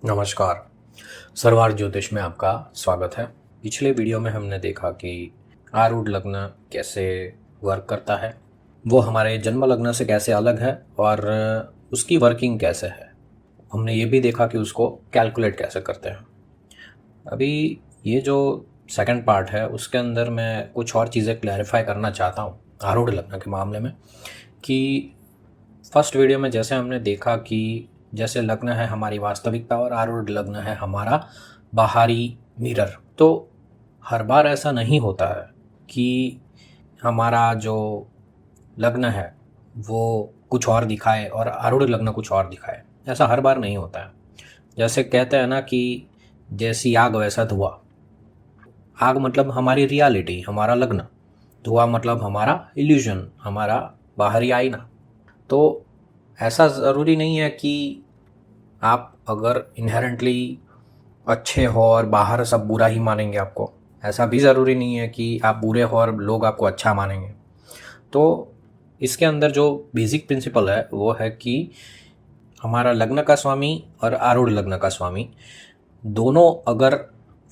नमस्कार। सरवार ज्योतिष में आपका स्वागत है। पिछले वीडियो में हमने देखा कि आरूढ़ लग्न कैसे वर्क करता है, वो हमारे जन्म लग्न से कैसे अलग है और उसकी वर्किंग कैसे है। हमने ये भी देखा कि उसको कैलकुलेट कैसे करते हैं। अभी ये जो सेकंड पार्ट है उसके अंदर मैं कुछ और चीज़ें क्लैरिफाई करना चाहता हूँ आरूढ़ लग्न के मामले में। कि फर्स्ट वीडियो में जैसे हमने देखा कि जैसे लग्न है हमारी वास्तविकता और आरूढ़ लग्न है हमारा बाहरी मिरर, तो हर बार ऐसा नहीं होता है कि हमारा जो लग्न है वो कुछ और दिखाए और आरूढ़ लग्न कुछ और दिखाए। ऐसा हर बार नहीं होता है। जैसे कहते हैं ना कि जैसी आग वैसा धुआं। आग मतलब हमारी रियलिटी, हमारा लग्न। धुआं मतलब हमारा इल्यूजन, हमारा बाहरी आईना। तो ऐसा ज़रूरी नहीं है कि आप अगर इनहेरेंटली अच्छे हो और बाहर सब बुरा ही मानेंगे आपको। ऐसा भी ज़रूरी नहीं है कि आप बुरे हो और लोग आपको अच्छा मानेंगे। तो इसके अंदर जो बेसिक प्रिंसिपल है वो है कि हमारा लग्न का स्वामी और आरूढ़ लग्न का स्वामी दोनों अगर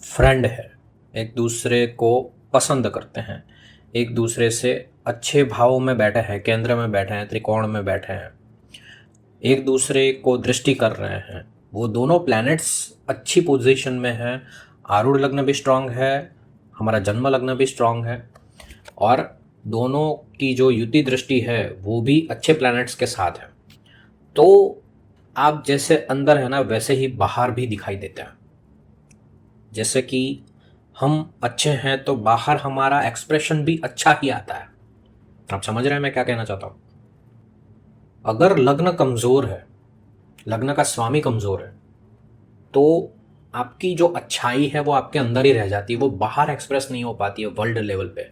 फ्रेंड है, एक दूसरे को पसंद करते हैं, एक दूसरे से अच्छे भावों में बैठे हैं, केंद्र में बैठे हैं, त्रिकोण में बैठे हैं, एक दूसरे को दृष्टि कर रहे हैं, वो दोनों प्लैनेट्स अच्छी पोजीशन में हैं, आरूढ़ लग्न भी स्ट्रांग है, हमारा जन्म लग्न भी स्ट्रांग है और दोनों की जो युति दृष्टि है वो भी अच्छे प्लैनेट्स के साथ है, तो आप जैसे अंदर है ना वैसे ही बाहर भी दिखाई देते हैं। जैसे कि हम अच्छे हैं तो बाहर हमारा एक्सप्रेशन भी अच्छा ही आता है। आप समझ रहे हैं मैं क्या कहना चाहता हूँ? अगर लग्न कमज़ोर है, लग्न का स्वामी कमज़ोर है, तो आपकी जो अच्छाई है वो आपके अंदर ही रह जाती है, वो बाहर एक्सप्रेस नहीं हो पाती है वर्ल्ड लेवल पे,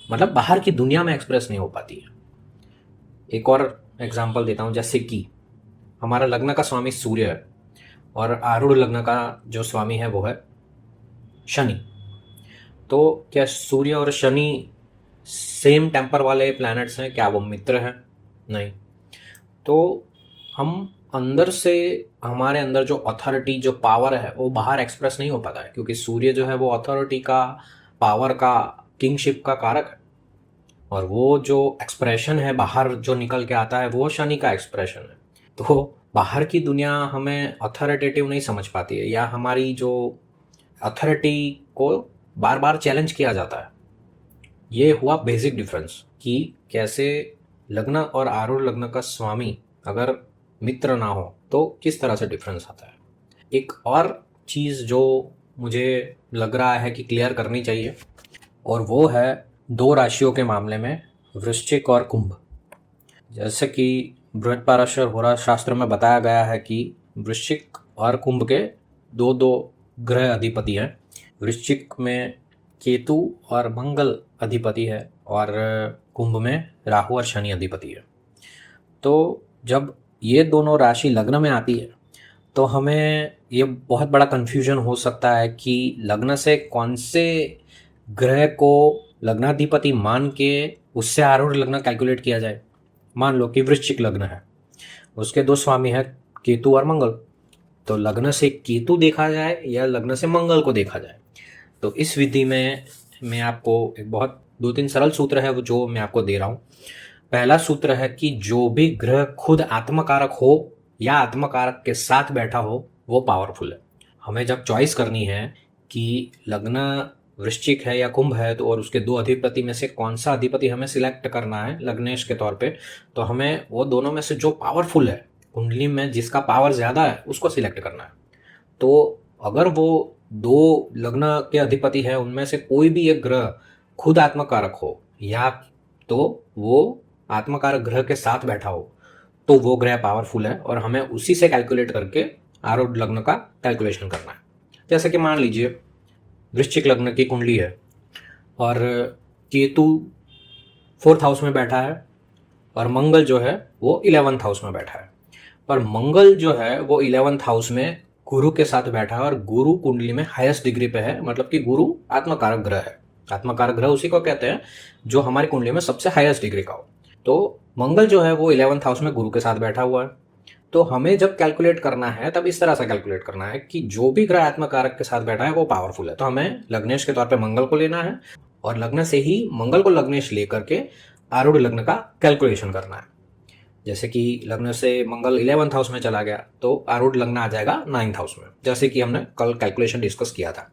मतलब बाहर की दुनिया में एक्सप्रेस नहीं हो पाती है। एक और एग्जांपल देता हूँ, जैसे कि हमारा लग्न का स्वामी सूर्य है और आरूढ़ लग्न का जो स्वामी है वो है शनि। तो क्या सूर्य और शनि सेम टेम्पर वाले प्लैनेट्स हैं? क्या वो मित्र हैं? नहीं। तो हम अंदर से, हमारे अंदर जो अथॉरिटी, जो पावर है वो बाहर एक्सप्रेस नहीं हो पाता है, क्योंकि सूर्य जो है वो अथॉरिटी का, पावर का, किंगशिप का कारक है और वो जो एक्सप्रेशन है बाहर जो निकल के आता है वो शनि का एक्सप्रेशन है। तो बाहर की दुनिया हमें अथॉरिटेटिव नहीं समझ पाती है, या हमारी जो अथॉरिटी को बार बार चैलेंज किया जाता है। ये हुआ बेसिक डिफरेंस कि कैसे लग्न और आरूढ़ लग्न का स्वामी अगर मित्र ना हो तो किस तरह से डिफरेंस आता है। एक और चीज़ जो मुझे लग रहा है कि क्लियर करनी चाहिए, और वो है दो राशियों के मामले में, वृश्चिक और कुंभ। जैसे कि बृहस्पति होरा शास्त्र में बताया गया है कि वृश्चिक और कुंभ के दो दो ग्रह अधिपति हैं। वृश्चिक में केतु और मंगल अधिपति है और कुंभ में राहु और शनि अधिपति है। तो जब ये दोनों राशि लग्न में आती है तो हमें ये बहुत बड़ा कन्फ्यूजन हो सकता है कि लग्न से कौन से ग्रह को लग्नाधिपति मान के उससे आरूढ़ लग्न कैलकुलेट किया जाए। मान लो कि वृश्चिक लग्न है, उसके दो स्वामी हैं केतु और मंगल, तो लग्न से केतु देखा जाए या लग्न से मंगल को देखा जाए। तो इस विधि में मैं आपको एक बहुत 2-3 सरल सूत्र है वो जो मैं आपको दे रहा हूँ। पहला सूत्र है कि जो भी ग्रह खुद आत्मकारक हो या आत्मकारक के साथ बैठा हो वो पावरफुल है। हमें जब चॉइस करनी है कि लग्न वृश्चिक है या कुंभ है, तो और उसके दो अधिपति में से कौन सा अधिपति हमें सिलेक्ट करना है लग्नेश के तौर पे, तो हमें वो दोनों में से जो पावरफुल है, कुंडली में जिसका पावर ज़्यादा है उसको सिलेक्ट करना है। तो अगर वो दो लग्न के अधिपति है उनमें से कोई भी एक ग्रह खुद आत्मकारक हो या तो वो आत्मकारक ग्रह के साथ बैठा हो, तो वो ग्रह पावरफुल है और हमें उसी से कैलकुलेट करके आरूढ़ लग्न का कैलकुलेशन करना है। जैसे कि मान लीजिए वृश्चिक लग्न की कुंडली है और केतु 4th हाउस में बैठा है और मंगल जो है वो 11th हाउस में बैठा है, पर मंगल जो है वो 11th हाउस में गुरु के साथ बैठा है और गुरु कुंडली में हाईएस्ट डिग्री पे है, मतलब कि गुरु आत्मकारक ग्रह है। आत्मकारक ग्रह उसी को कहते हैं जो हमारी कुंडली में सबसे हाईएस्ट डिग्री का हो। तो मंगल जो है वो 11th हाउस में गुरु के साथ बैठा हुआ है। तो हमें जब कैलकुलेट करना है तब इस तरह से कैलकुलेट करना है कि जो भी ग्रह आत्मकारक के साथ बैठा है वो पावरफुल है, तो हमें लग्नेश के तौर पे मंगल को लेना है और लग्न से ही मंगल को लग्नेश लेकर के आरूढ़ लग्न का कैलकुलेशन करना है। जैसे कि लग्न से मंगल 11th हाउस में चला गया तो आरूढ़ लग्न आ जाएगा 9th हाउस में, जैसे कि हमने कल कैलकुलेशन डिस्कस किया था।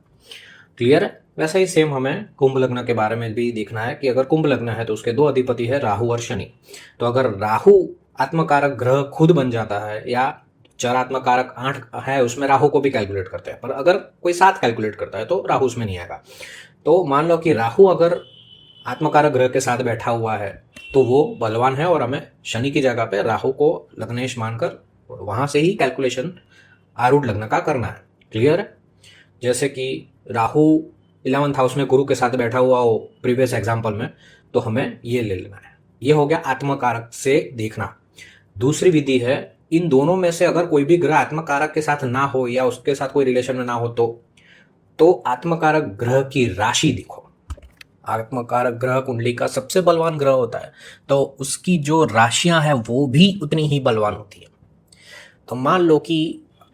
क्लियर है? वैसे ही सेम हमें कुंभ लग्न के बारे में भी देखना है कि अगर कुंभ लग्न है तो उसके दो अधिपति है राहु और शनि। तो अगर राहु आत्मकारक ग्रह खुद बन जाता है या चरात्मकारक 8 है उसमें राहु को भी कैलकुलेट करते हैं, पर अगर कोई 7 कैलकुलेट करता है तो राहु उसमें नहीं आएगा। तो मान लो कि राहु अगर आत्मकारक ग्रह के साथ बैठा हुआ है तो वो बलवान है और हमें शनि की जगह पे राहु को लग्नेश मानकर वहां से ही कैलकुलेशन आरूढ़ लग्न का करना है। क्लियर है? जैसे कि राहु 11th हाउस में गुरु के साथ बैठा हुआ हो प्रीवियस एग्जाम्पल में, तो हमें ये ले लेना है। ये हो गया आत्मकारक से देखना। दूसरी विधि है, इन दोनों में से अगर कोई भी ग्रह आत्मकारक के साथ ना हो या उसके साथ कोई रिलेशन में ना हो तो आत्मकारक ग्रह की राशि देखो। आत्मकारक ग्रह कुंडली का सबसे बलवान ग्रह होता है तो उसकी जो राशियां हैं वो भी उतनी ही बलवान होती है। तो मान लो कि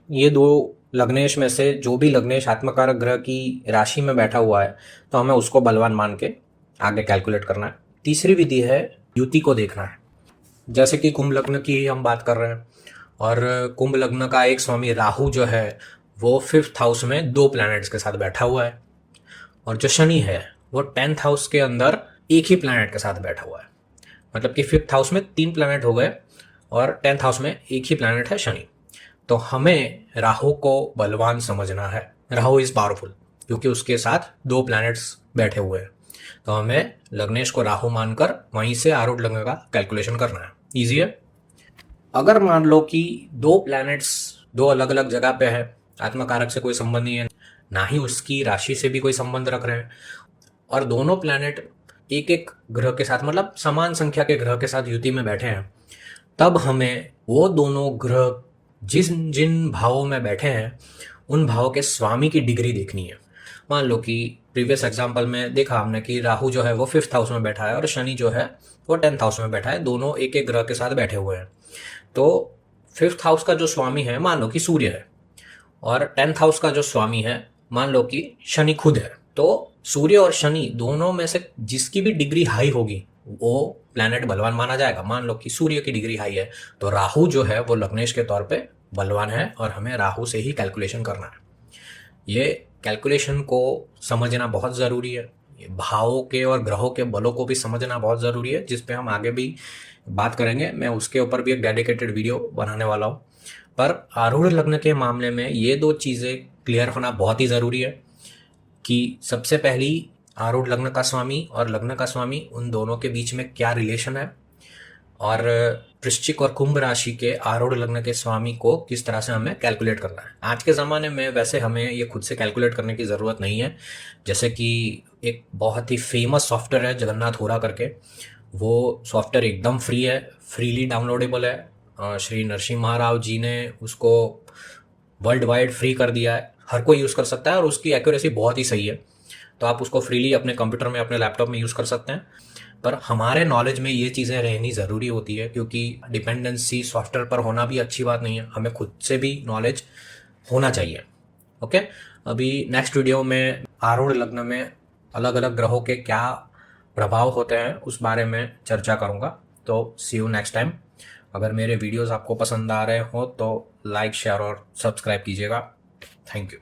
ये दो लग्नेश में से जो भी लग्नेश आत्मकारक ग्रह की राशि में बैठा हुआ है तो हमें उसको बलवान मान के आगे कैलकुलेट करना है। तीसरी विधि है युति को देखना है। जैसे कि कुंभ लग्न की हम बात कर रहे हैं और कुंभ लग्न का एक स्वामी राहु जो है वो 5th हाउस में 2 प्लैनेट्स के साथ बैठा हुआ है और जो शनि है वो 10th हाउस के अंदर एक ही प्लैनेट के साथ बैठा हुआ है। मतलब कि 5th हाउस में 3 प्लैनेट हो गए और 10th हाउस में एक ही प्लैनेट है शनि। तो हमें राहु को बलवान समझना है। राहु इज पावरफुल क्योंकि उसके साथ 2 प्लैनेट्स बैठे हुए हैं। तो हमें लग्नेश को राहु मानकर वहीं से आरूढ़ लग्न का कैलकुलेशन करना है। ईजी है। अगर मान लो कि 2 प्लैनेट्स 2 अलग अलग जगह पे है, आत्मकारक से कोई संबंध नहीं है, ना ही उसकी राशि से भी कोई संबंध रख रहे हैं और दोनों प्लैनेट एक एक ग्रह के साथ मतलब समान संख्या के ग्रह के साथ युति में बैठे हैं, तब हमें वो दोनों ग्रह जिन भावों में बैठे हैं उन भावों के स्वामी की डिग्री देखनी है। मान लो कि प्रीवियस एग्जांपल में देखा हमने कि राहु जो है वो 5th हाउस में बैठा है और शनि जो है वो 10th हाउस में बैठा है, दोनों एक एक ग्रह के साथ बैठे हुए हैं। तो 5th हाउस का जो स्वामी है मान लो कि सूर्य है और 10th हाउस का जो स्वामी है मान लो कि शनि खुद है। तो सूर्य और शनि दोनों में से जिसकी भी डिग्री हाई होगी वो प्लैनेट बलवान माना जाएगा। मान लो कि सूर्य की डिग्री हाई है तो राहु जो है वो लग्नेश के तौर पे बलवान है और हमें राहु से ही कैलकुलेशन करना है। ये कैलकुलेशन को समझना बहुत ज़रूरी है। ये भावों के और ग्रहों के बलों को भी समझना बहुत ज़रूरी है, जिस पे हम आगे भी बात करेंगे। मैं उसके ऊपर भी एक डेडिकेटेड वीडियो बनाने वाला हूँ। पर आरूढ़ लग्न के मामले में ये 2 चीज़ें क्लियर होना बहुत ही ज़रूरी है कि सबसे पहली आरूढ़ लग्न का स्वामी और लग्न का स्वामी उन दोनों के बीच में क्या रिलेशन है और वृश्चिक और कुंभ राशि के आरूढ़ लग्न के स्वामी को किस तरह से हमें कैलकुलेट करना है। आज के ज़माने में वैसे हमें ये खुद से कैलकुलेट करने की ज़रूरत नहीं है। जैसे कि एक बहुत ही फेमस सॉफ्टवेयर है जगन्नाथ होरा करके, वो सॉफ्टवेयर एकदम फ्री है, फ्रीली डाउनलोडेबल है। श्री नरसिंह महाराव जी ने उसको वर्ल्ड वाइड फ्री कर दिया है, हर कोई यूज़ कर सकता है और उसकी एक्यूरेसी बहुत ही सही है। तो आप उसको फ्रीली अपने कंप्यूटर में अपने लैपटॉप में यूज़ कर सकते हैं। पर हमारे नॉलेज में ये चीज़ें रहनी ज़रूरी होती है क्योंकि डिपेंडेंसी सॉफ्टवेयर पर होना भी अच्छी बात नहीं है, हमें खुद से भी नॉलेज होना चाहिए। ओके, अभी नेक्स्ट वीडियो में आरूढ़ लग्न में अलग अलग ग्रहों के क्या प्रभाव होते हैं उस बारे में चर्चा करूँगा। तो सी यू नेक्स्ट टाइम। अगर मेरे वीडियोज़ आपको पसंद आ रहे हो तो लाइक शेयर और सब्सक्राइब कीजिएगा। Thank you.